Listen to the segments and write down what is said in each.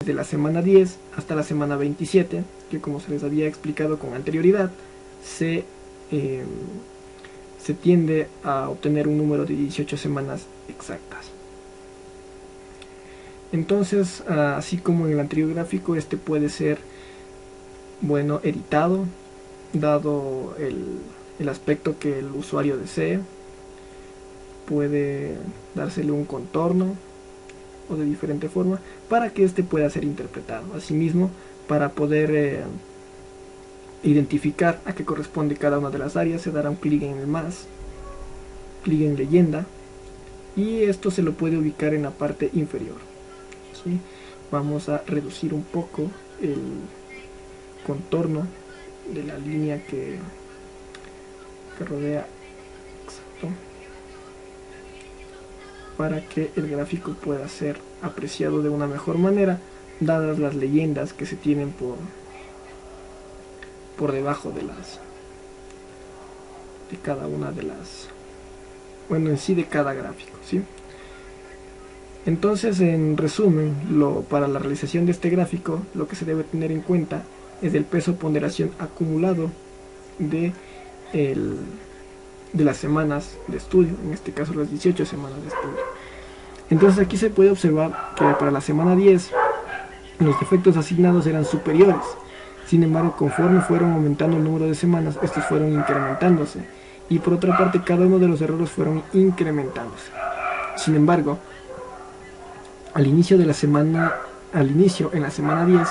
desde la semana 10 hasta la semana 27, que como se les había explicado con anterioridad, se tiende a obtener un número de 18 semanas exactas. Entonces, así como en el anterior gráfico, este puede ser, bueno, editado, dado el aspecto que el usuario desee. Puede dársele un contorno o de diferente forma para que este pueda ser interpretado. Asimismo, para poder identificar a qué corresponde cada una de las áreas, se dará un clic en el más, clic en leyenda, y esto se lo puede ubicar en la parte inferior. ¿Sí? Vamos a reducir un poco el contorno de la línea que rodea, exacto, para que el gráfico pueda ser apreciado de una mejor manera, dadas las leyendas que se tienen por debajo de cada una de las, bueno, en sí de cada gráfico, ¿sí? Entonces, en resumen, para la realización de este gráfico, lo que se debe tener en cuenta es el peso ponderación acumulado de las semanas de estudio, en este caso las 18 semanas de estudio. Entonces aquí se puede observar que para la semana 10 los defectos asignados eran superiores. Sin embargo, conforme fueron aumentando el número de semanas, estos fueron incrementándose, y por otra parte cada uno de los errores fueron incrementándose. Sin embargo, al inicio en la semana 10,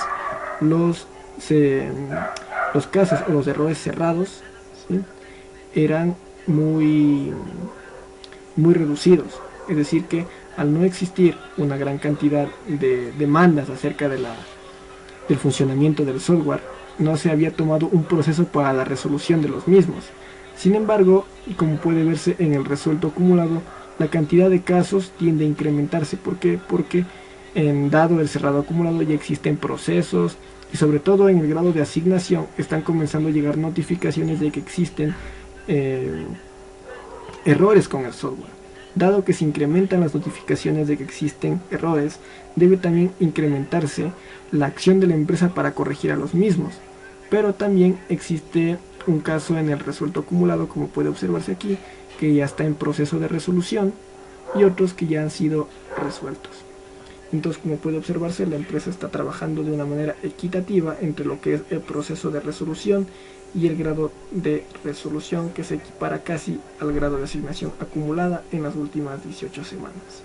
los casos o los errores cerrados, ¿sí?, eran muy reducidos. Es decir que al no existir una gran cantidad de demandas acerca del funcionamiento del software, no se había tomado un proceso para la resolución de los mismos. Sin embargo, como puede verse en el resuelto acumulado, la cantidad de casos tiende a incrementarse. ¿Por qué? Porque dado el cerrado acumulado ya existen procesos, y sobre todo en el grado de asignación están comenzando a llegar notificaciones de que existen errores con el software. Dado que se incrementan las notificaciones de que existen errores, debe también incrementarse la acción de la empresa para corregir a los mismos. Pero también existe un caso en el resuelto acumulado, como puede observarse aquí, que ya está en proceso de resolución, y otros que ya han sido resueltos. Entonces, como puede observarse, la empresa está trabajando de una manera equitativa entre lo que es el proceso de resolución y el grado de resolución, que se equipara casi al grado de asignación acumulada en las últimas 18 semanas.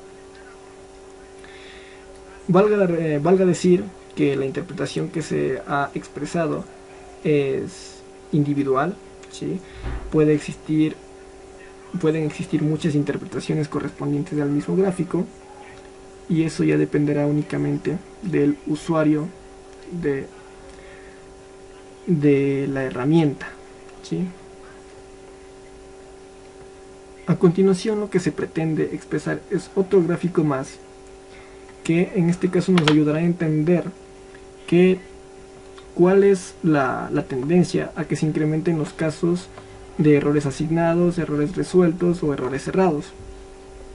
Valga decir que la interpretación que se ha expresado es individual, ¿sí? Pueden existir muchas interpretaciones correspondientes al mismo gráfico, y eso ya dependerá únicamente del usuario de la herramienta, ¿sí? A continuación, lo que se pretende expresar es otro gráfico más, que en este caso nos ayudará a entender cuál es la tendencia a que se incrementen los casos de errores asignados, errores resueltos o errores cerrados.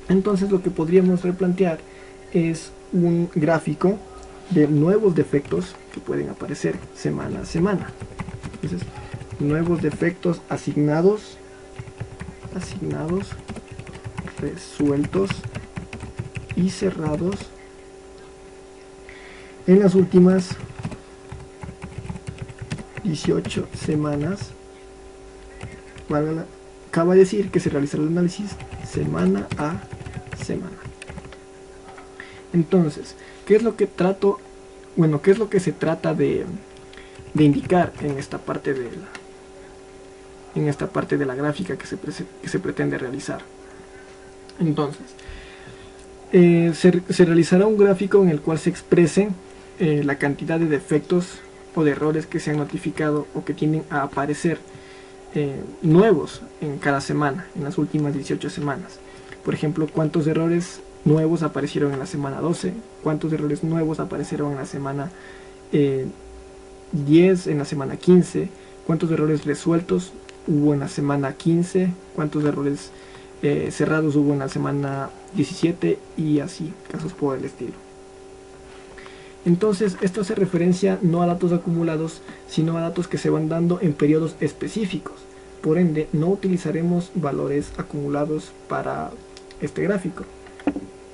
Entonces, lo que podríamos replantear es un gráfico de nuevos defectos que pueden aparecer semana a semana. Entonces, nuevos defectos asignados, resueltos y cerrados en las últimas 18 semanas. Acaba de decir que se realizará el análisis semana a semana. Entonces, ¿qué es lo que se trata de indicar en esta parte de la gráfica que se pretende realizar? Entonces, se realizará un gráfico en el cual se expresen la cantidad de defectos o de errores que se han notificado o que tienden a aparecer nuevos en cada semana, en las últimas 18 semanas. Por ejemplo, cuántos errores nuevos aparecieron en la semana 12, cuántos errores nuevos aparecieron en la semana 10, en la semana 15, cuántos errores resueltos hubo en la semana 15, cuántos errores cerrados hubo en la semana 17, y así, casos por el estilo. Entonces esto hace referencia no a datos acumulados, sino a datos que se van dando en periodos específicos. Por ende, no utilizaremos valores acumulados para este gráfico.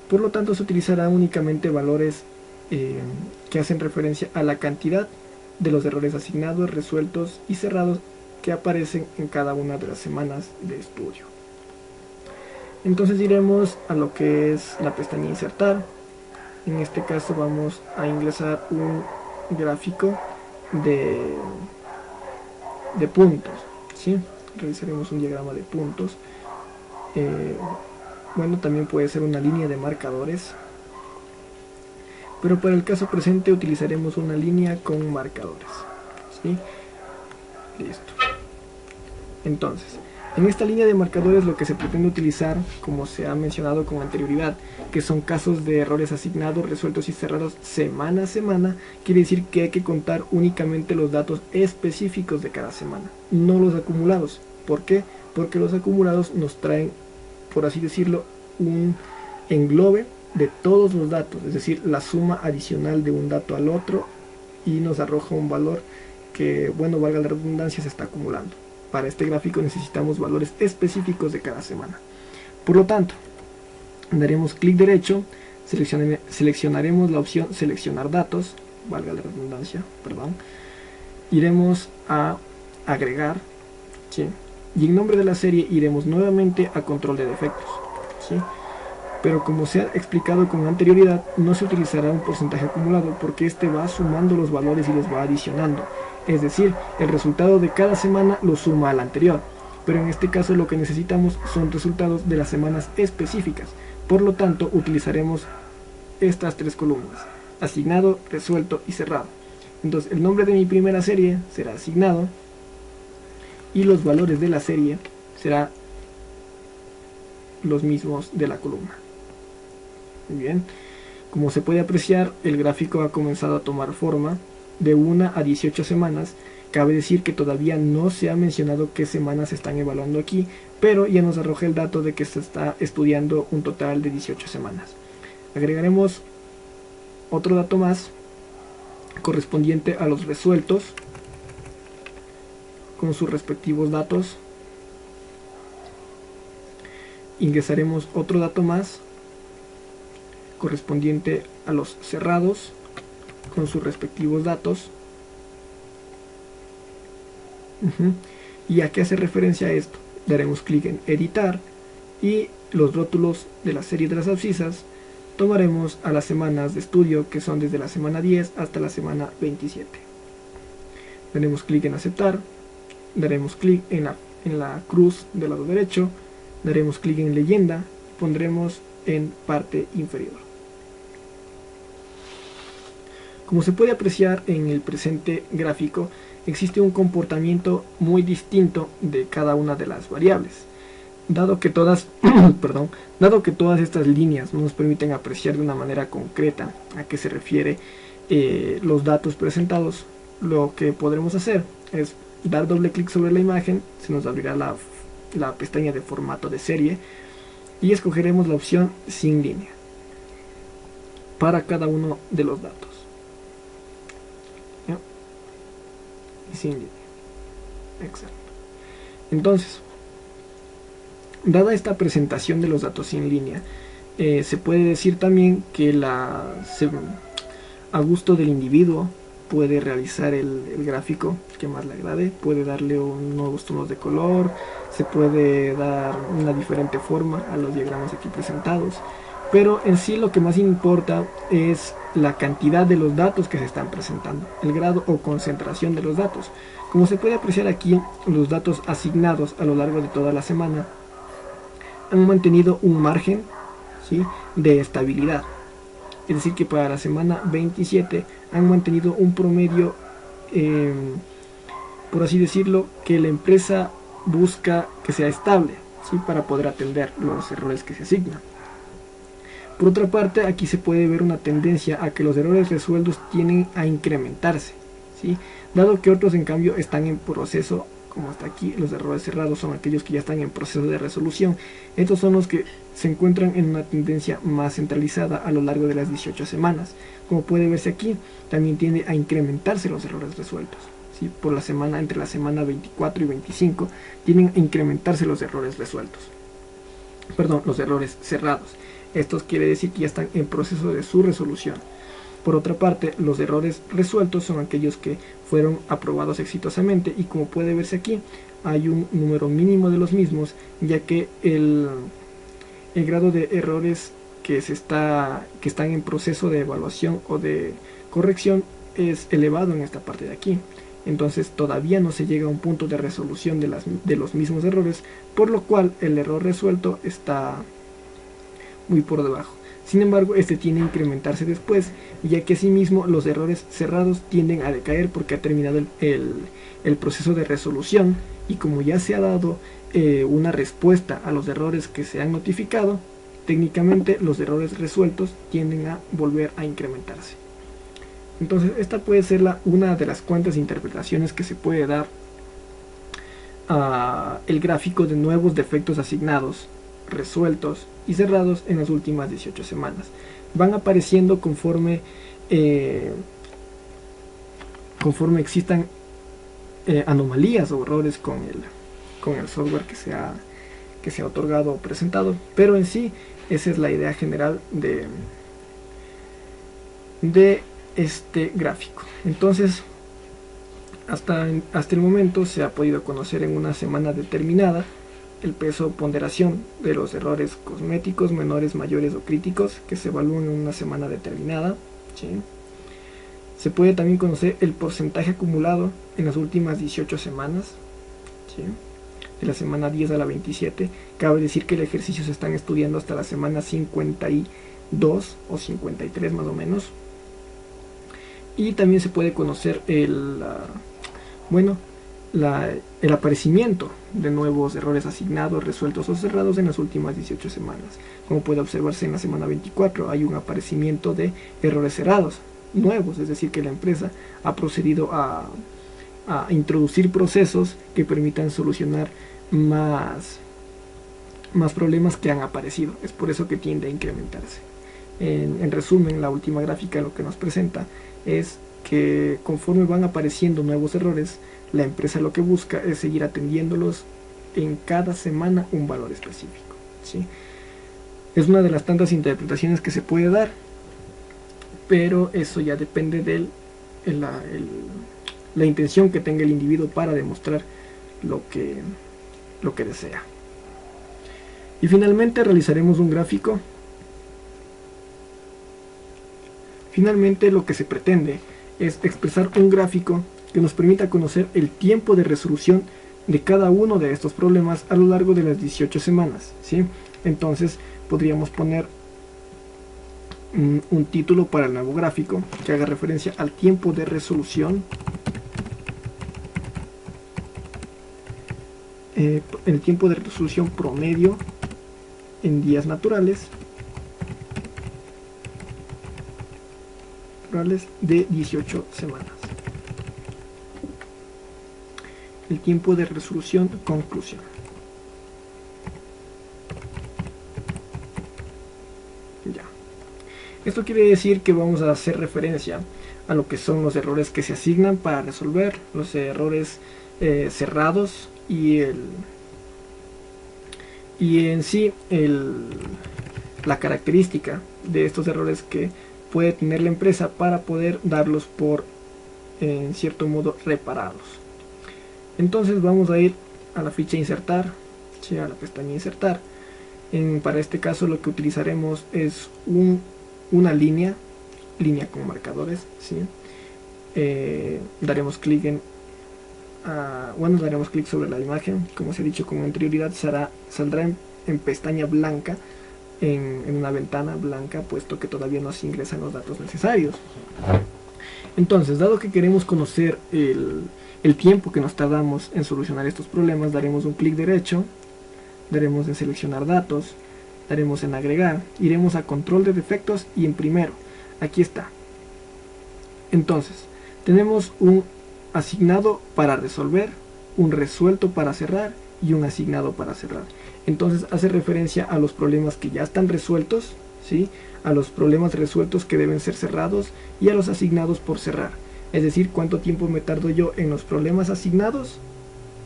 Por lo tanto, se utilizará únicamente valores que hacen referencia a la cantidad de los errores asignados, resueltos y cerrados que aparecen en cada una de las semanas de estudio. Entonces iremos a lo que es la pestaña insertar. En este caso vamos a ingresar un gráfico de puntos, ¿sí? Realizaremos un diagrama de puntos. Bueno, también puede ser una línea de marcadores, pero para el caso presente utilizaremos una línea con marcadores, ¿sí? Listo. Entonces, en esta línea de marcadores lo que se pretende utilizar, como se ha mencionado con anterioridad, que son casos de errores asignados, resueltos y cerrados semana a semana, quiere decir que hay que contar únicamente los datos específicos de cada semana, no los acumulados. ¿Por qué? Porque los acumulados nos traen, por así decirlo, un englobe de todos los datos, es decir, la suma adicional de un dato al otro, y nos arroja un valor que, bueno, valga la redundancia, se está acumulando. Para este gráfico necesitamos valores específicos de cada semana. Por lo tanto, daremos clic derecho, seleccionaremos la opción seleccionar datos, valga la redundancia, perdón. Iremos a agregar, ¿sí? Y en nombre de la serie iremos nuevamente a control de defectos, ¿sí? Pero como se ha explicado con anterioridad, no se utilizará un porcentaje acumulado porque este va sumando los valores y los va adicionando. Es decir, el resultado de cada semana lo suma al anterior. Pero en este caso lo que necesitamos son resultados de las semanas específicas. Por lo tanto, utilizaremos estas tres columnas: asignado, resuelto y cerrado. Entonces, el nombre de mi primera serie será asignado y los valores de la serie serán los mismos de la columna. Muy bien, como se puede apreciar, el gráfico ha comenzado a tomar forma de 1 a 18 semanas. Cabe decir que todavía no se ha mencionado qué semanas se están evaluando aquí, pero ya nos arroja el dato de que se está estudiando un total de 18 semanas. Agregaremos otro dato más correspondiente a los resueltos con sus respectivos datos. Ingresaremos otro dato más correspondiente a los cerrados con sus respectivos datos. ¿Y a qué hace referencia a esto? Daremos clic en editar y los rótulos de la serie de las abscisas tomaremos a las semanas de estudio, que son desde la semana 10 hasta la semana 27. Daremos clic en aceptar, daremos clic en la cruz del lado derecho, daremos clic en leyenda y pondremos en parte inferior. Como se puede apreciar en el presente gráfico, existe un comportamiento muy distinto de cada una de las variables. Dado que todas estas líneas no nos permiten apreciar de una manera concreta a qué se refiere los datos presentados, lo que podremos hacer es dar doble clic sobre la imagen, se nos abrirá la pestaña de formato de serie y escogeremos la opción sin línea para cada uno de los datos. Y sin línea. Exacto. Entonces, dada esta presentación de los datos sin línea, se puede decir también que a gusto del individuo puede realizar el gráfico que más le agrade, puede darle nuevos tonos de color, se puede dar una diferente forma a los diagramas aquí presentados, pero en sí lo que más importa es la cantidad de los datos que se están presentando, el grado o concentración de los datos. Como se puede apreciar aquí, los datos asignados a lo largo de toda la semana han mantenido un margen, ¿sí?, de estabilidad. Es decir, que para la semana 27 han mantenido un promedio, por así decirlo, que la empresa busca que sea estable, ¿sí?, para poder atender los errores que se asignan. Por otra parte, aquí se puede ver una tendencia a que los errores resueltos tienden a incrementarse, ¿sí?, dado que otros en cambio están en proceso como hasta aquí. Los errores cerrados son aquellos que ya están en proceso de resolución. Estos son los que se encuentran en una tendencia más centralizada a lo largo de las 18 semanas. Como puede verse aquí, también tiende a incrementarse los errores resueltos. ¿Sí? Por la semana, entre la semana 24 y 25, tienden a incrementarse los errores resueltos. Perdón, los errores cerrados. Estos quiere decir que ya están en proceso de su resolución. Por otra parte, los errores resueltos son aquellos que fueron aprobados exitosamente, y como puede verse aquí, hay un número mínimo de los mismos, ya que el grado de errores que están en proceso de evaluación o de corrección es elevado en esta parte de aquí. Entonces todavía no se llega a un punto de resolución de los mismos errores, por lo cual el error resuelto está muy por debajo. Sin embargo, este tiende a incrementarse después, ya que asimismo los errores cerrados tienden a decaer porque ha terminado el proceso de resolución, y como ya se ha dado una respuesta a los errores que se han notificado, técnicamente los errores resueltos tienden a volver a incrementarse. Entonces esta puede ser una de las cuantas interpretaciones que se puede dar a el gráfico de nuevos defectos asignados, resueltos y cerrados en las últimas 18 semanas. Van apareciendo conforme existan anomalías o errores con el software que se ha otorgado o presentado, pero en sí esa es la idea general de este gráfico. Entonces hasta el momento se ha podido conocer en una semana determinada el peso o ponderación de los errores cosméticos, menores, mayores o críticos que se evalúan en una semana determinada. ¿Sí? Se puede también conocer el porcentaje acumulado en las últimas 18 semanas, ¿sí? De la semana 10 a la 27. Cabe decir que el ejercicio se están estudiando hasta la semana 52 o 53 más o menos. Y también se puede conocer el aparecimiento de nuevos errores asignados, resueltos o cerrados en las últimas 18 semanas. Como puede observarse en la semana 24 hay un aparecimiento de errores cerrados nuevos, es decir que la empresa ha procedido a introducir procesos que permitan solucionar más problemas que han aparecido. Es por eso que tiende a incrementarse. En resumen, la última gráfica lo que nos presenta es que conforme van apareciendo nuevos errores, la empresa lo que busca es seguir atendiéndolos en cada semana un valor específico, ¿sí? Es una de las tantas interpretaciones que se puede dar, pero eso ya depende de la intención que tenga el individuo para demostrar lo que desea. Y finalmente realizaremos un gráfico. Finalmente lo que se pretende es expresar un gráfico que nos permita conocer el tiempo de resolución de cada uno de estos problemas a lo largo de las 18 semanas, ¿sí? Entonces podríamos poner un título para el nuevo gráfico que haga referencia al tiempo de resolución, el tiempo de resolución promedio en días naturales de 18 semanas. El tiempo de resolución conclusión. Ya. Esto quiere decir que vamos a hacer referencia a lo que son los errores que se asignan para resolver, los errores cerrados y en sí la característica de estos errores que puede tener la empresa para poder darlos por en cierto modo reparados. Entonces vamos a ir a la ficha insertar, ¿sí? A la pestaña insertar. Para este caso lo que utilizaremos es una línea con marcadores, ¿sí? Daremos clic daremos clic sobre la imagen. Como se ha dicho con anterioridad, saldrá en pestaña blanca, en una ventana blanca, puesto que todavía no se ingresan los datos necesarios. Entonces, dado que queremos conocer el tiempo que nos tardamos en solucionar estos problemas, daremos un clic derecho, daremos en seleccionar datos, daremos en agregar, iremos a control de defectos y en primero, aquí está. Entonces, tenemos un asignado para resolver un resuelto para cerrar y un asignado para cerrar. Entonces hace referencia a los problemas que ya están resueltos, ¿sí? A los problemas resueltos que deben ser cerrados y a los asignados por cerrar. Es decir, cuánto tiempo me tardo yo en los problemas asignados,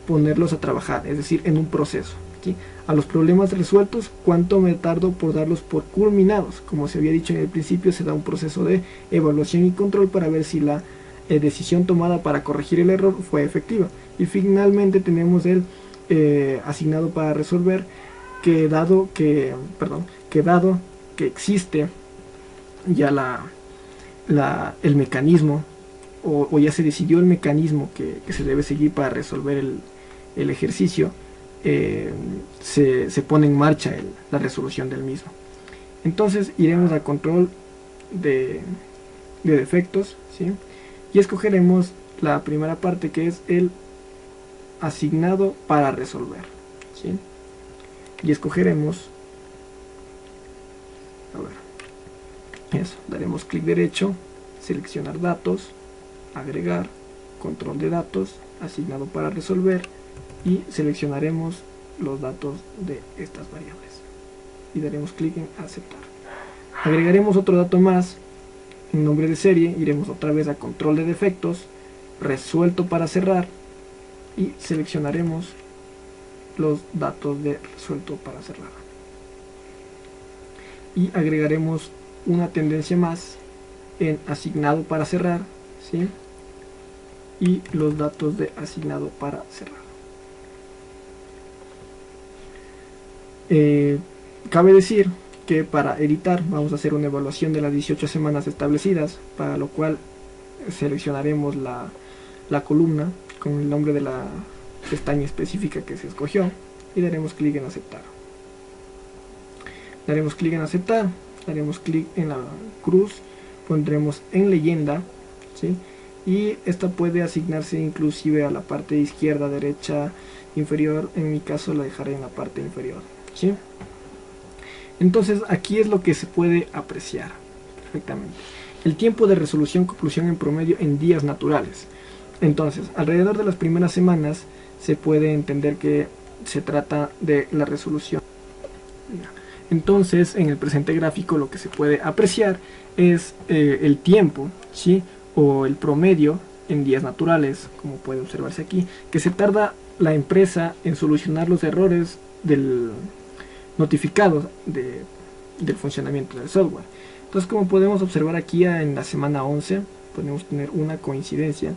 ponerlos a trabajar, es decir, en un proceso. ¿Sí? A los problemas resueltos, cuánto me tardo por darlos por culminados. Como se había dicho en el principio, se da un proceso de evaluación y control para ver si la decisión tomada para corregir el error fue efectiva. Y finalmente tenemos el asignado para resolver, que dado que existe ya el mecanismo, o ya se decidió el mecanismo que se debe seguir para resolver el ejercicio, se pone en marcha la resolución del mismo. Entonces iremos a control de defectos, ¿sí? Y escogeremos la primera parte, que es el asignado para resolver, ¿sí? Y escogeremos, daremos clic derecho, seleccionar datos, agregar, control de datos, asignado para resolver, y seleccionaremos los datos de estas variables y daremos clic en aceptar. Agregaremos otro dato más en nombre de serie, iremos otra vez a control de defectos, resuelto para cerrar, y seleccionaremos los datos de resuelto para cerrar y agregaremos una tendencia más en asignado para cerrar, ¿sí? Y los datos de asignado para cerrar. Cabe decir que para editar vamos a hacer una evaluación de las 18 semanas establecidas, para lo cual seleccionaremos la columna con el nombre de la pestaña específica que se escogió y daremos clic en aceptar. Daremos clic en aceptar, daremos clic en la cruz, pondremos en leyenda, ¿sí? Y esta puede asignarse inclusive a la parte izquierda, derecha, inferior. En mi caso la dejaré en la parte inferior, ¿sí? Entonces aquí es lo que se puede apreciar perfectamente: el tiempo de resolución conclusión en promedio en días naturales. Entonces, alrededor de las primeras semanas se puede entender que se trata de la resolución. Entonces, en el presente gráfico lo que se puede apreciar es el tiempo, ¿sí? O el promedio en días naturales, como puede observarse aquí, que se tarda la empresa en solucionar los errores notificados del funcionamiento del software. Entonces, como podemos observar aquí en la semana 11, podemos tener una coincidencia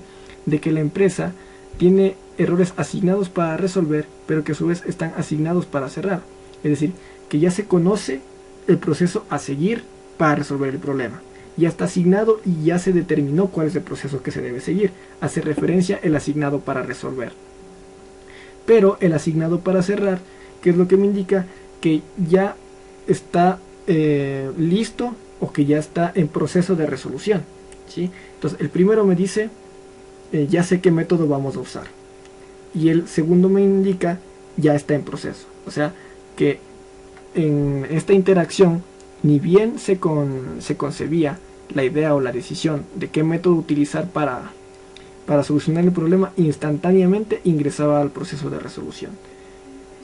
de que la empresa tiene errores asignados para resolver, pero que a su vez están asignados para cerrar. Es decir, que ya se conoce el proceso a seguir para resolver el problema. Ya está asignado y ya se determinó cuál es el proceso que se debe seguir. Hace referencia el asignado para resolver. Pero el asignado para cerrar, que es lo que me indica que ya está listo o que ya está en proceso de resolución, ¿sí? Entonces el primero me dice ya sé qué método vamos a usar, y el segundo me indica ya está en proceso. O sea que en esta interacción, ni bien se concebía la idea o la decisión de qué método utilizar para solucionar el problema, instantáneamente ingresaba al proceso de resolución.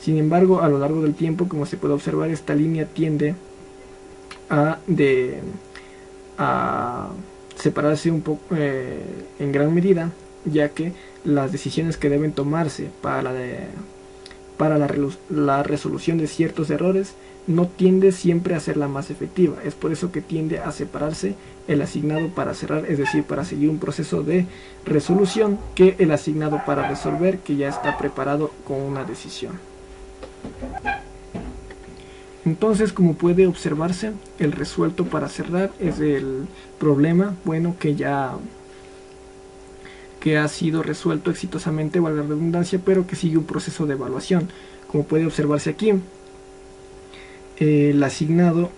Sin embargo, a lo largo del tiempo, como se puede observar, esta línea tiende a separarse un poco en gran medida, ya que las decisiones que deben tomarse para la resolución de ciertos errores no tiende siempre a ser la más efectiva. Es por eso que tiende a separarse el asignado para cerrar, es decir, para seguir un proceso de resolución, que el asignado para resolver, que ya está preparado con una decisión. Entonces, como puede observarse, el resuelto para cerrar es el problema, bueno, que ha sido resuelto exitosamente, valga la redundancia, pero que sigue un proceso de evaluación. Como puede observarse aquí, el asignado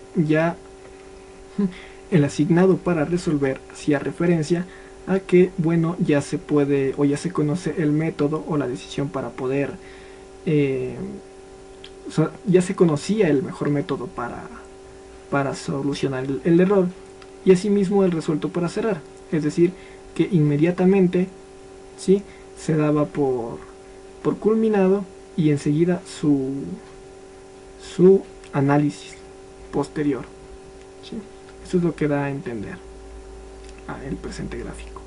para resolver hacía referencia a que, bueno, ya se puede o ya se conoce el método o la decisión para poder o sea, ya se conocía el mejor método para solucionar el error, y asimismo el resuelto para cerrar, es decir, que inmediatamente, ¿sí?, se daba por por culminado y enseguida su análisis posterior, ¿sí? Eso es lo que da a entender el presente gráfico.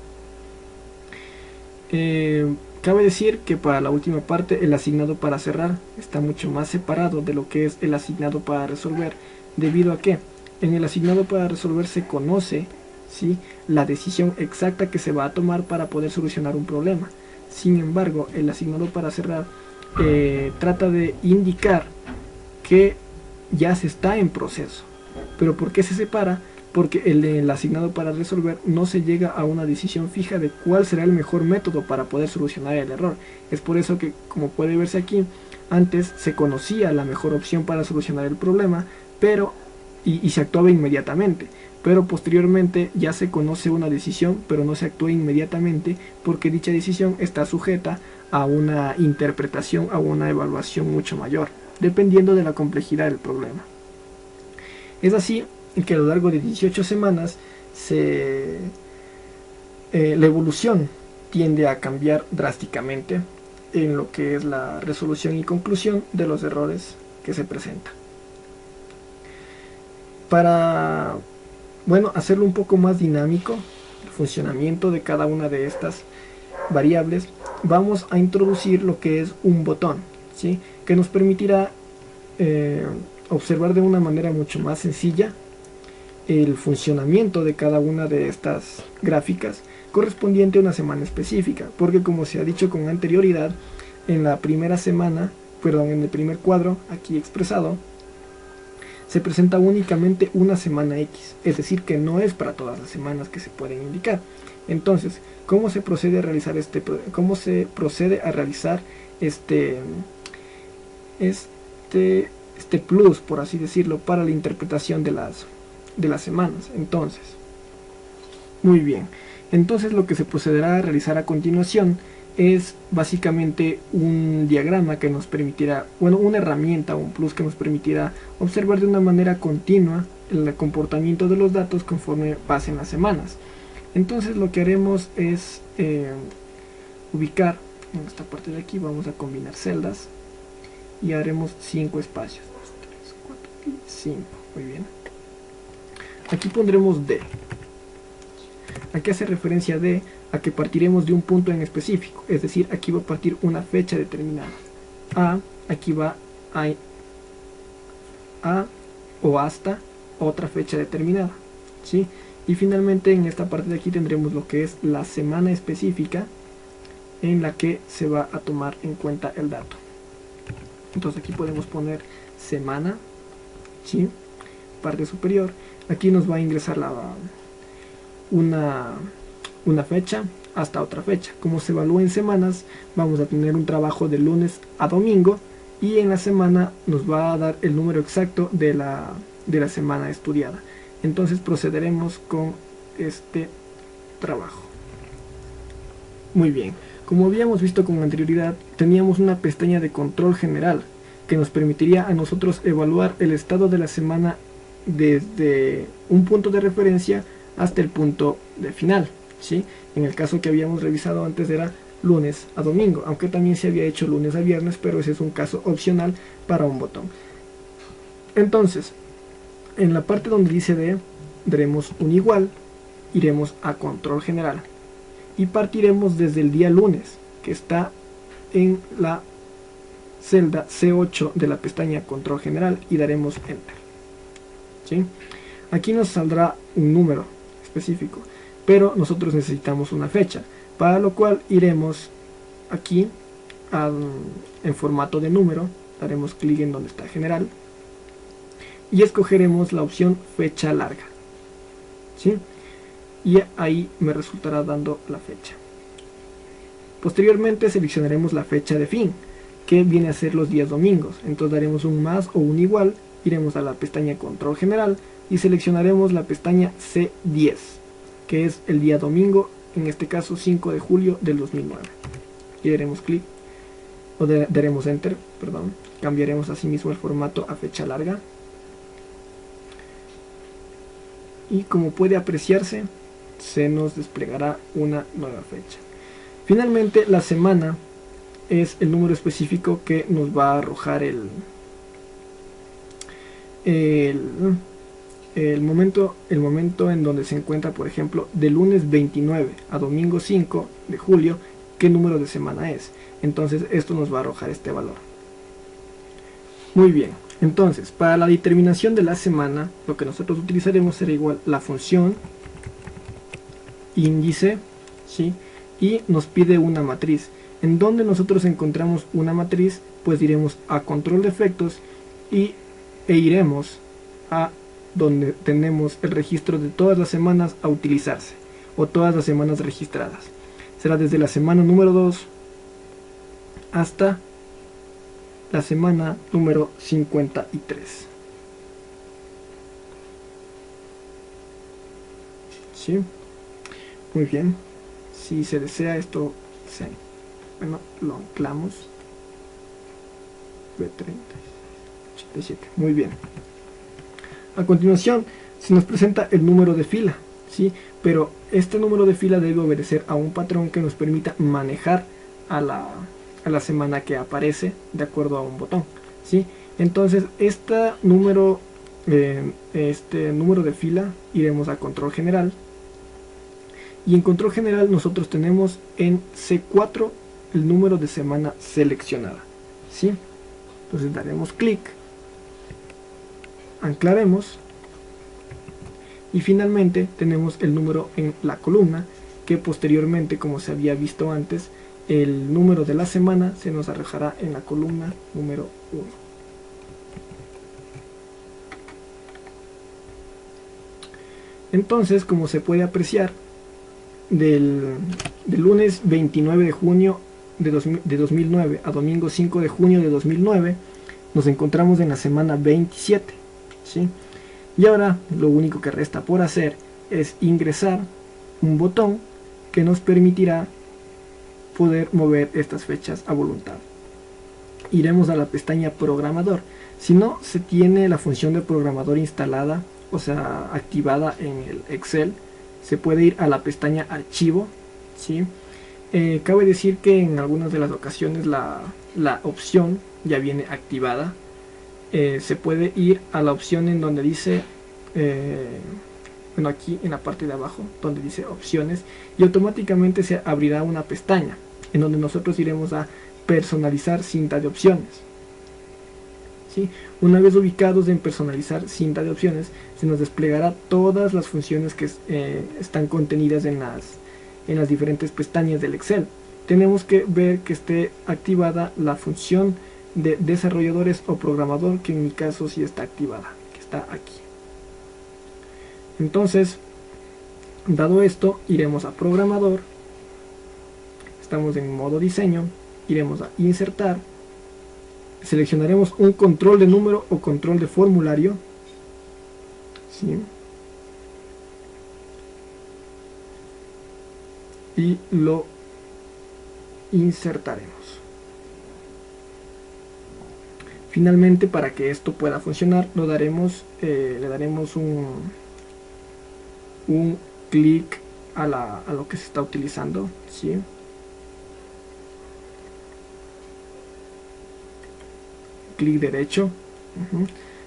Cabe decir que para la última parte el asignado para cerrar está mucho más separado de lo que es el asignado para resolver, debido a que en el asignado para resolver se conoce, ¿sí?, la decisión exacta que se va a tomar para poder solucionar un problema. Sin embargo, el asignado para cerrar trata de indicar que ya se está en proceso. ¿Pero por qué se separa? Porque el asignado para resolver no se llega a una decisión fija de cuál será el mejor método para poder solucionar el error. Es por eso que, como puede verse aquí, antes se conocía la mejor opción para solucionar el problema, pero y se actuaba inmediatamente, pero posteriormente ya se conoce una decisión, pero no se actúa inmediatamente porque dicha decisión está sujeta a una interpretación, a una evaluación mucho mayor, dependiendo de la complejidad del problema. Es así que a lo largo de 18 semanas la evolución tiende a cambiar drásticamente en lo que es la resolución y conclusión de los errores que se presentan. Para, bueno, hacerlo un poco más dinámico, el funcionamiento de cada una de estas variables, vamos a introducir lo que es un botón, ¿sí?, que nos permitirá observar de una manera mucho más sencilla el funcionamiento de cada una de estas gráficas correspondiente a una semana específica, porque como se ha dicho con anterioridad, en la primera semana, en el primer cuadro aquí expresado, se presenta únicamente una semana X, es decir, que no es para todas las semanas que se pueden indicar. Entonces, ¿cómo se procede a realizar este plus, por así decirlo, para la interpretación de las semanas? Entonces, muy bien, entonces lo que se procederá a realizar a continuación es básicamente un diagrama que nos permitirá, una herramienta, un plus que nos permitirá observar de una manera continua el comportamiento de los datos conforme pasen las semanas. Entonces lo que haremos es ubicar en esta parte de aquí, vamos a combinar celdas y haremos 5 espacios, 2, 3, 4 y 5, muy bien. Aquí pondremos D. Aquí hace referencia D a que partiremos de un punto en específico, es decir, aquí va a partir una fecha determinada. A, aquí va a o hasta otra fecha determinada, ¿sí? Y finalmente en esta parte de aquí tendremos lo que es la semana específica en la que se va a tomar en cuenta el dato. Entonces aquí podemos poner semana, ¿sí?, parte superior. Aquí nos va a ingresar una fecha hasta otra fecha. Como se evalúa en semanas, vamos a tener un trabajo de lunes a domingo, y en la semana nos va a dar el número exacto de la semana estudiada. Entonces procederemos con este trabajo. Muy bien, como habíamos visto con anterioridad, teníamos una pestaña de control general que nos permitiría a nosotros evaluar el estado de la semana desde un punto de referencia hasta el punto de final, ¿sí? En el caso que habíamos revisado antes era lunes a domingo, aunque también se había hecho lunes a viernes, pero ese es un caso opcional para un botón. Entonces, en la parte donde dice D, daremos un igual, iremos a control general y partiremos desde el día lunes, que está en la celda C8 de la pestaña control general, y daremos enter, ¿sí? Aquí nos saldrá un número específico, pero nosotros necesitamos una fecha, para lo cual iremos aquí en formato de número, daremos clic en donde está general y escogeremos la opción fecha larga, ¿sí? Y ahí me resultará dando la fecha. Posteriormente seleccionaremos la fecha de fin, que viene a ser los días domingos. Entonces daremos un más o un igual, iremos a la pestaña control general y seleccionaremos la pestaña C10, que es el día domingo, en este caso 5 de julio del 2009. Y daremos clic, o daremos enter, perdón. Cambiaremos asimismo el formato a fecha larga. Y como puede apreciarse, se nos desplegará una nueva fecha. Finalmente, la semana es el número específico que nos va a arrojar el momento en donde se encuentra, por ejemplo, de lunes 29 a domingo 5 de julio, qué número de semana es. Entonces esto nos va a arrojar este valor. Muy bien, entonces para la determinación de la semana lo que nosotros utilizaremos será igual la función índice, ¿sí? Y nos pide una matriz. En donde nosotros encontramos una matriz, pues iremos a control de efectos e iremos a donde tenemos el registro de todas las semanas a utilizarse, o todas las semanas registradas. Será desde la semana número 2 hasta la semana número 53. ¿Sí? Muy bien. Si se desea esto, bueno, lo anclamos. B3087. Muy bien. A continuación se nos presenta el número de fila, ¿sí? Pero este número de fila debe obedecer a un patrón que nos permita manejar a la semana que aparece de acuerdo a un botón, ¿sí? Entonces este número de fila iremos a control general, y en control general nosotros tenemos en C4 el número de semana seleccionada, ¿sí? Entonces daremos clic, anclaremos y finalmente tenemos el número en la columna, que posteriormente, como se había visto antes, el número de la semana se nos arrojará en la columna número 1. Entonces, como se puede apreciar, del lunes 29 de junio de 2009 a domingo 5 de junio de 2009 nos encontramos en la semana 27, ¿sí? Y ahora lo único que resta por hacer es ingresar un botón que nos permitirá poder mover estas fechas a voluntad. Iremos a la pestaña programador. Si no se tiene la función de programador instalada, o sea, activada en el Excel, se puede ir a la pestaña archivo, ¿sí? Cabe decir que en algunas de las ocasiones la opción ya viene activada. Se puede ir a la opción en donde dice, bueno, aquí en la parte de abajo, donde dice opciones, y automáticamente se abrirá una pestaña en donde nosotros iremos a personalizar cinta de opciones, ¿sí? Una vez ubicados en personalizar cinta de opciones, se nos desplegará todas las funciones que están contenidas en las diferentes pestañas del Excel. Tenemos que ver que esté activada la función de desarrolladores o programador, que en mi caso sí está activada, que está aquí. Entonces, dado esto, iremos a programador, estamos en modo diseño, iremos a insertar, seleccionaremos un control de número o control de formulario, ¿sí? Y lo insertaremos. Finalmente, para que esto pueda funcionar, le daremos un clic a lo que se está utilizando, ¿sí? Clic derecho,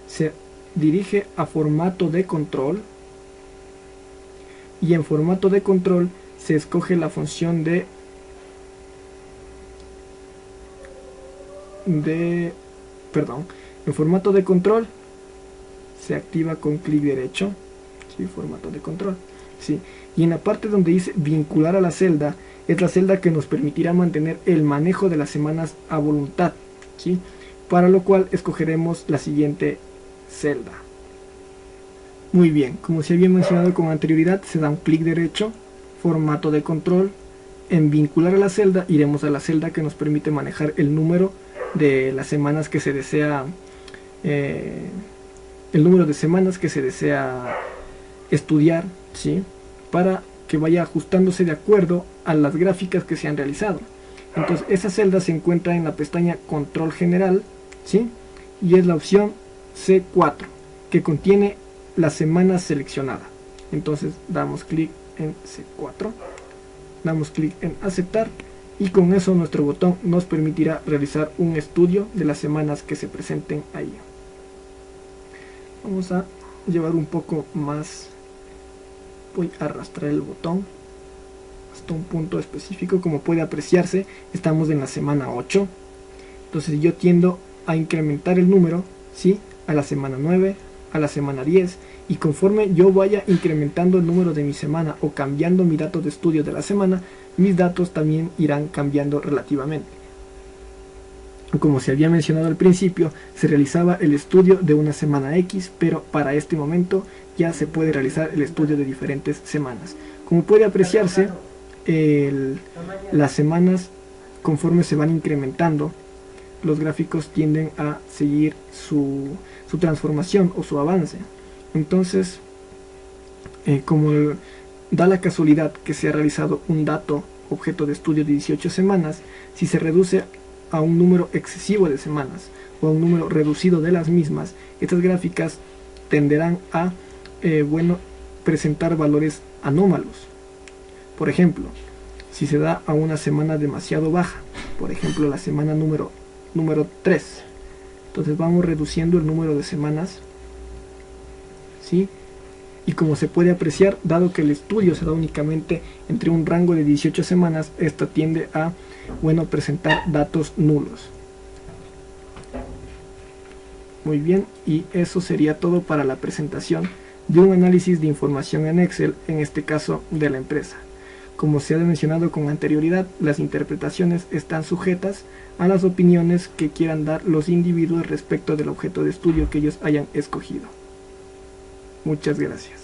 se dirige a formato de control, y en formato de control se escoge la función en formato de control se activa con clic derecho, ¿sí? Formato de control, ¿sí? Y en la parte donde dice vincular a la celda, es la celda que nos permitirá mantener el manejo de las semanas a voluntad, ¿sí? Para lo cual escogeremos la siguiente celda. Muy bien, como se había mencionado con anterioridad, se da un clic derecho, formato de control, en vincular a la celda, iremos a la celda que nos permite manejar el número de las semanas que se desea, el número de semanas que se desea estudiar, ¿sí? Para que vaya ajustándose de acuerdo a las gráficas que se han realizado. Entonces esa celda se encuentra en la pestaña control general, ¿sí? Y es la opción C4, que contiene la semana seleccionada. Entonces damos clic en C4, damos clic en aceptar y con eso nuestro botón nos permitirá realizar un estudio de las semanas que se presenten ahí. Vamos a llevar un poco más, voy a arrastrar el botón hasta un punto específico. Como puede apreciarse, estamos en la semana 8, entonces yo tiendo a incrementar el número, ¿sí?, a la semana 9, a la semana 10, y conforme yo vaya incrementando el número de mi semana o cambiando mi dato de estudio de la semana, mis datos también irán cambiando relativamente. Como se había mencionado al principio, se realizaba el estudio de una semana X, pero para este momento ya se puede realizar el estudio de diferentes semanas. Como puede apreciarse, las semanas, conforme se van incrementando, los gráficos tienden a seguir su transformación o su avance. Entonces, como da la casualidad que se ha realizado un dato objeto de estudio de 18 semanas, si se reduce a un número excesivo de semanas o a un número reducido de las mismas, estas gráficas tenderán a presentar valores anómalos. Por ejemplo, si se da a una semana demasiado baja, por ejemplo la semana número 3, entonces vamos reduciendo el número de semanas, ¿sí? Y como se puede apreciar, dado que el estudio se da únicamente entre un rango de 18 semanas, esto tiende a presentar datos nulos. Muy bien, y eso sería todo para la presentación de un análisis de información en Excel, en este caso de la empresa. Como se ha mencionado con anterioridad, las interpretaciones están sujetas a las opiniones que quieran dar los individuos respecto del objeto de estudio que ellos hayan escogido. Muchas gracias.